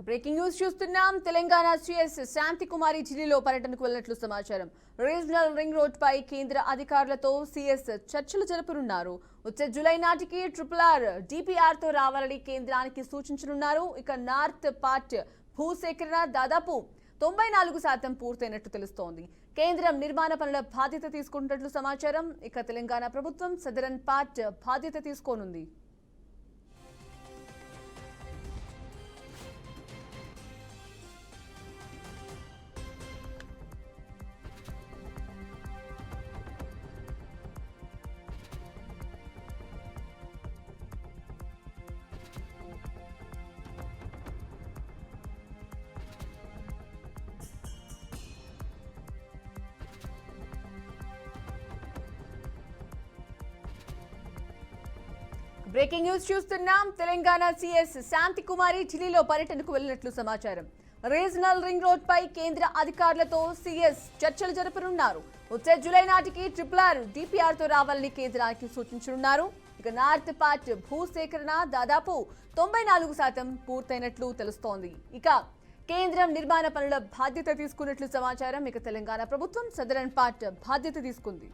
Breaking news చూస్తున్నాం. Telangana CS Santhi Kumari ఢిల్లీలో పర్యటనకు వెళ్లినట్లు సమాచారం. రీజనల్ రింగ్ రోడ్ పై కేంద్ర అధికారులతో సీఎస్ చర్చలు జరపనున్నారు. వచ్చే జూలై నాటికి RRR DPR తో రావాలని కేంద్రానికి సూచించనున్నారు. ఇక నార్త్ పార్ట్ భూసేకరణ దాదాపు 94% పూర్తయినట్లు తెలుస్తోంది. కేంద్రం నిర్మాణ పనుల బాధ్యత తీసుకుంటున్నట్లు సమాచారం. ఇక తెలంగాణ ప్రభుత్వం సదరన్ పార్ట్ బాధ్యత తీసుకోనుంది. బ్రేకింగ్ న్యూస్ చూస్తున్నాం. తెలంగాణ సీఎస్ శాంతికుమారి ఢిల్లీలో పర్యటనకు వెళ్లినట్లు సమాచారం. రీజనల్ రింగ్ రోడ్ పై కేంద్ర అధికారులతో సీఎస్ చర్చలు జరపనున్నారు. వచ్చే జూలై నాటికి RRR DPR తో రావాలని కేంద్రానికి సూచించనున్నారు. ఇక నార్త్ పార్ట్ భూసేకరణ దాదాపు 94% పూర్తయినట్లు తెలుస్తోంది. ఇక కేంద్రం నిర్మాణ పనుల బాధ్యత తీసుకున్నట్లు సమాచారం. ఇక తెలంగాణ ప్రభుత్వం సదరన్ పార్ట్ బాధ్యత తీసుకుంది.